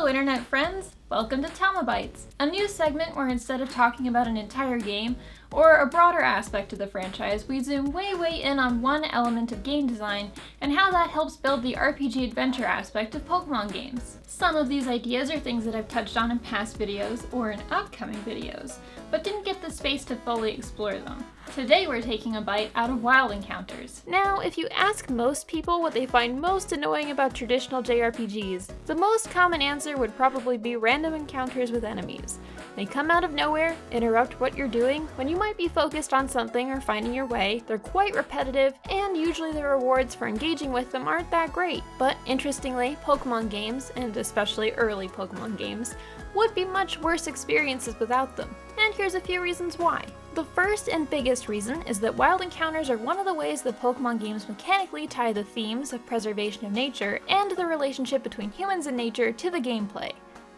internet friends! Welcome to Tama Bites, a new segment where instead of talking about an entire game or a broader aspect of the franchise, we zoom way in on one element of game design and how that helps build the RPG adventure aspect of Pokémon games. Some of these ideas are things that I've touched on in past videos or in upcoming videos, but didn't get the space to fully explore them. Today we're taking a bite out of wild encounters. Now, if you ask most people what they find most annoying about traditional JRPGs, the most common answer would probably be random encounters with enemies. They come out of nowhere, interrupt what you're doing when you might be focused on something or finding your way, they're quite repetitive, and usually the rewards for engaging with them aren't that great. But interestingly, Pokemon games, and especially early Pokemon games, would be much worse experiences without them. And here's a few reasons why. The first and biggest reason is that wild encounters are one of the ways that Pokemon games mechanically tie the themes of preservation of nature and the relationship between humans and nature to the gameplay.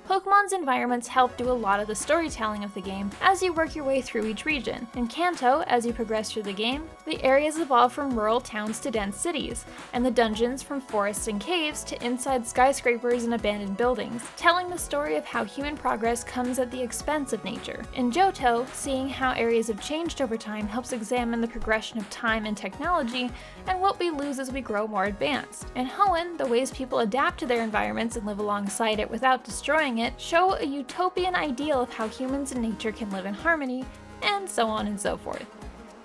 Pokemon's environments help do a lot of the storytelling of the game as you work your way through each region. In Kanto, as you progress through the game, the areas evolve from rural towns to dense cities, and the dungeons from forests and caves to inside skyscrapers and abandoned buildings, telling the story of how human progress comes at the expense of nature. In Johto, seeing how areas have changed over time helps examine the progression of time and technology and what we lose as we grow more advanced. In Hoenn, the ways people adapt to their environments and live alongside it without destroying it show a utopian ideal of how humans and nature can live in harmony, and so on and so forth.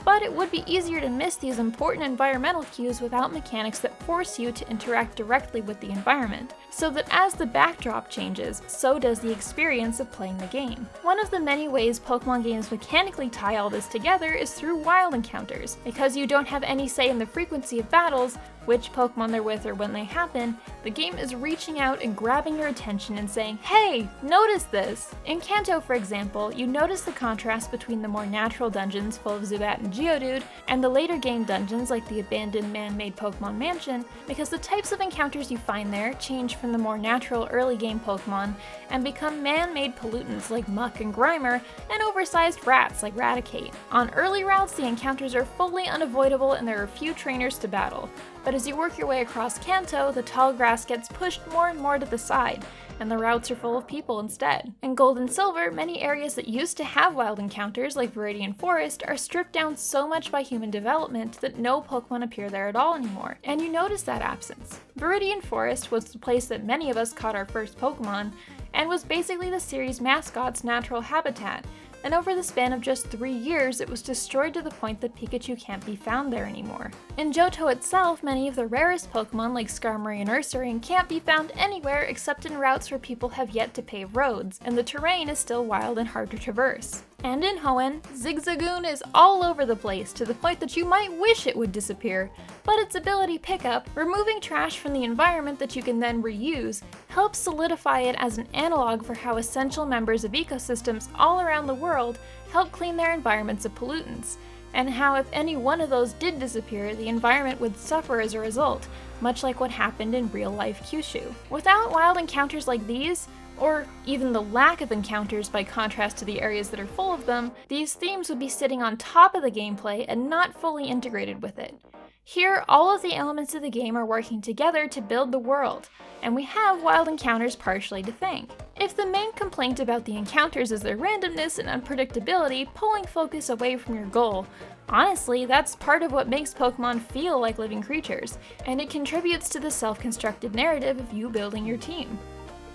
But it would be easier to miss these important environmental cues without mechanics that force you to interact directly with the environment, so that as the backdrop changes, so does the experience of playing the game. One of the many ways Pokemon games mechanically tie all this together is through wild encounters. Because you don't have any say in the frequency of battles, which Pokemon they're with or when they happen, the game is reaching out and grabbing your attention and saying, "Hey, notice this!" In Kanto, for example, you notice the contrast between the more natural dungeons full of Zubat and Geodude and the later game dungeons like the abandoned man-made Pokemon Mansion, because the types of encounters you find there change from the more natural early game Pokemon and become man-made pollutants like Muck and Grimer and oversized rats like Raticate. On early routes, the encounters are fully unavoidable and there are few trainers to battle. But as you work your way across Kanto, the tall grass gets pushed more and more to the side, and the routes are full of people instead. In Gold and Silver, many areas that used to have wild encounters, like Viridian Forest, are stripped down so much by human development that no Pokemon appear there at all anymore, and you notice that absence. Viridian Forest was the place that many of us caught our first Pokemon, and was basically the series' mascot's natural habitat, and over the span of just 3 years, it was destroyed to the point that Pikachu can't be found there anymore. In Johto itself, many of the rarest Pokemon like Skarmory and Ursaring can't be found anywhere except in routes where people have yet to pave roads, and the terrain is still wild and hard to traverse. And in Hoenn, Zigzagoon is all over the place to the point that you might wish it would disappear, but its ability pickup, removing trash from the environment that you can then reuse, helps solidify it as an analog for how essential members of ecosystems all around the world help clean their environments of pollutants, and how if any one of those did disappear, the environment would suffer as a result, much like what happened in real-life Kyushu. Without wild encounters like these, or even the lack of encounters by contrast to the areas that are full of them, these themes would be sitting on top of the gameplay and not fully integrated with it. Here, all of the elements of the game are working together to build the world, and we have wild encounters partially to thank. If the main complaint about the encounters is their randomness and unpredictability, pulling focus away from your goal, honestly, that's part of what makes Pokemon feel like living creatures, and it contributes to the self-constructed narrative of you building your team.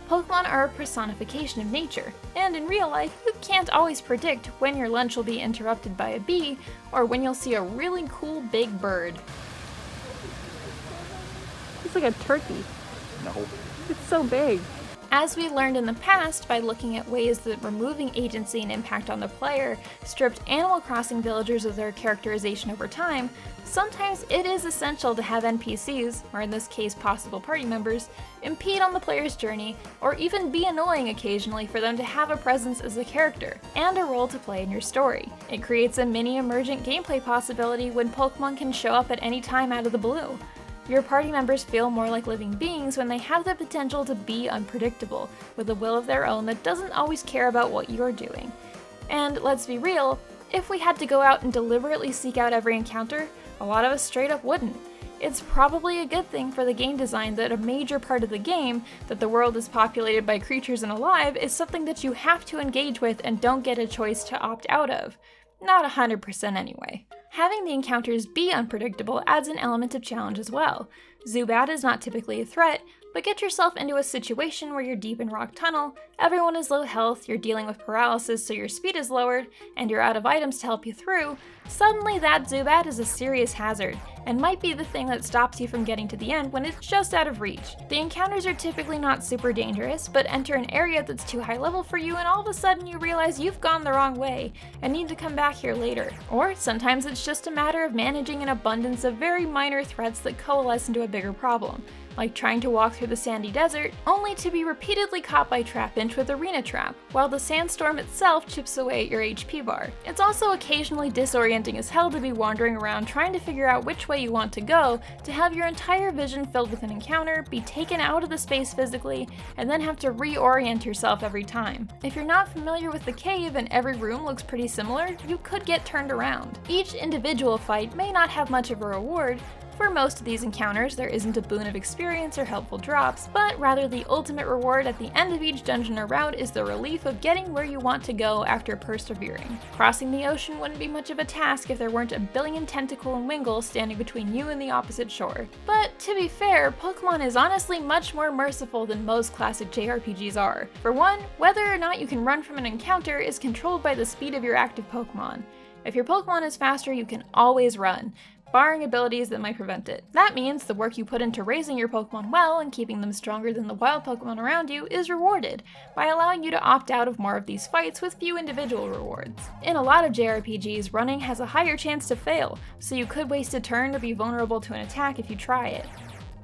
Pokemon are a personification of nature, and in real life, you can't always predict when your lunch will be interrupted by a bee, or when you'll see a really cool big bird. It's like a turkey. No. It's so big. As we learned in the past by looking at ways that removing agency and impact on the player stripped Animal Crossing villagers of their characterization over time, sometimes it is essential to have NPCs, or in this case possible party members, impede on the player's journey, or even be annoying occasionally for them to have a presence as a character, and a role to play in your story. It creates a mini emergent gameplay possibility when Pokemon can show up at any time out of the blue. Your party members feel more like living beings when they have the potential to be unpredictable, with a will of their own that doesn't always care about what you're doing. And let's be real, if we had to go out and deliberately seek out every encounter, a lot of us straight up wouldn't. It's probably a good thing for the game design that a major part of the game, that the world is populated by creatures and alive, is something that you have to engage with and don't get a choice to opt out of. Not 100% anyway. Having the encounters be unpredictable adds an element of challenge as well. Zubat is not typically a threat, but get yourself into a situation where you're deep in rock tunnel, everyone is low health, you're dealing with paralysis so your speed is lowered, and you're out of items to help you through, suddenly that Zubat is a serious hazard, and might be the thing that stops you from getting to the end when it's just out of reach. The encounters are typically not super dangerous, but enter an area that's too high level for you and all of a sudden you realize you've gone the wrong way and need to come back here later. Or sometimes it's just a matter of managing an abundance of very minor threats that coalesce into a bigger problem, like trying to walk through the sandy desert, only to be repeatedly caught by Trapinch with Arena Trap, while the sandstorm itself chips away at your HP bar. It's also occasionally disorienting as hell to be wandering around trying to figure out which way you want to go, to have your entire vision filled with an encounter, be taken out of the space physically, and then have to reorient yourself every time. If you're not familiar with the cave and every room looks pretty similar, you could get turned around. Each individual fight may not have much of a reward. For most of these encounters, there isn't a boon of experience or helpful drops, but rather the ultimate reward at the end of each dungeon or route is the relief of getting where you want to go after persevering. Crossing the ocean wouldn't be much of a task if there weren't a billion tentacle and wingle standing between you and the opposite shore. But to be fair, Pokemon is honestly much more merciful than most classic JRPGs are. For one, whether or not you can run from an encounter is controlled by the speed of your active Pokemon. If your Pokemon is faster, you can always run, barring abilities that might prevent it. That means the work you put into raising your Pokemon well and keeping them stronger than the wild Pokemon around you is rewarded by allowing you to opt out of more of these fights with few individual rewards. In a lot of JRPGs, running has a higher chance to fail, so you could waste a turn or be vulnerable to an attack if you try it.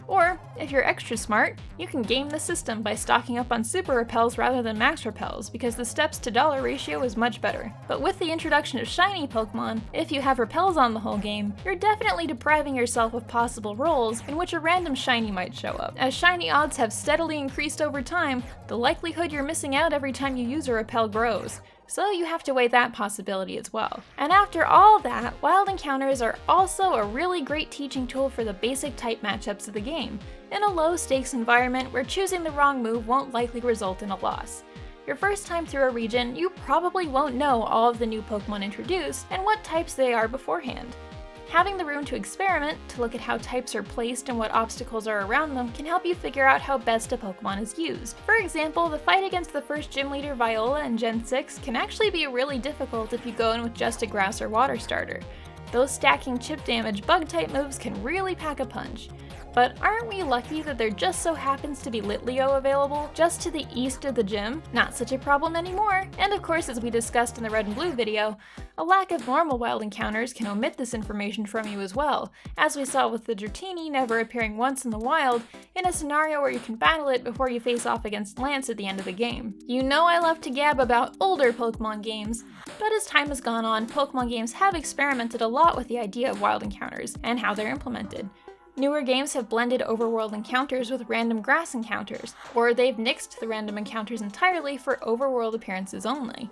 Or, if you're extra smart, you can game the system by stocking up on super repels rather than max repels, because the steps to dollar ratio is much better. But with the introduction of shiny Pokemon, if you have repels on the whole game, you're definitely depriving yourself of possible rolls in which a random shiny might show up. As shiny odds have steadily increased over time, the likelihood you're missing out every time you use a repel grows. So you have to weigh that possibility as well. And after all that, wild encounters are also a really great teaching tool for the basic type matchups of the game, in a low stakes environment where choosing the wrong move won't likely result in a loss. Your first time through a region, you probably won't know all of the new Pokemon introduced and what types they are beforehand. Having the room to experiment, to look at how types are placed and what obstacles are around them, can help you figure out how best a Pokemon is used. For example, the fight against the first gym leader Viola in Gen 6 can actually be really difficult if you go in with just a grass or water starter. Those stacking chip damage bug type moves can really pack a punch. But aren't we lucky that there just so happens to be Litleo available just to the east of the gym? Not such a problem anymore. And of course, as we discussed in the Red and Blue video, a lack of normal wild encounters can omit this information from you as well, as we saw with the Dratini never appearing once in the wild, in a scenario where you can battle it before you face off against Lance at the end of the game. You know I love to gab about older Pokemon games, but as time has gone on, Pokemon games have experimented a lot with the idea of wild encounters and how they're implemented. Newer games have blended overworld encounters with random grass encounters, or they've nixed the random encounters entirely for overworld appearances only.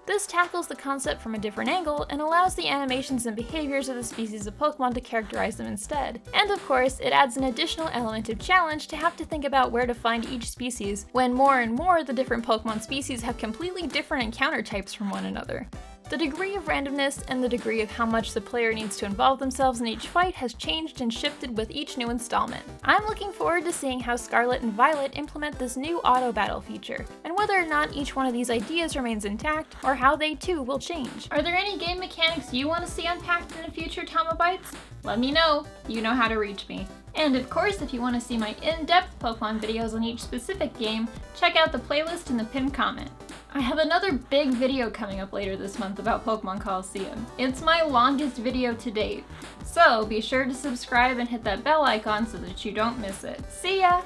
This tackles the concept from a different angle and allows the animations and behaviors of the species of Pokemon to characterize them instead. And of course, it adds an additional element of challenge to have to think about where to find each species, when more and more the different Pokemon species have completely different encounter types from one another. The degree of randomness and the degree of how much the player needs to involve themselves in each fight has changed and shifted with each new installment. I'm looking forward to seeing how Scarlet and Violet implement this new auto battle feature, and whether or not each one of these ideas remains intact, or how they too will change. Are there any game mechanics you want to see unpacked in a future Tama Bites? Let me know, you know how to reach me. And of course, if you want to see my in-depth Pokemon videos on each specific game, check out the playlist in the pinned comment. I have another big video coming up later this month about Pokemon Coliseum. It's my longest video to date, so be sure to subscribe and hit that bell icon so that you don't miss it. See ya!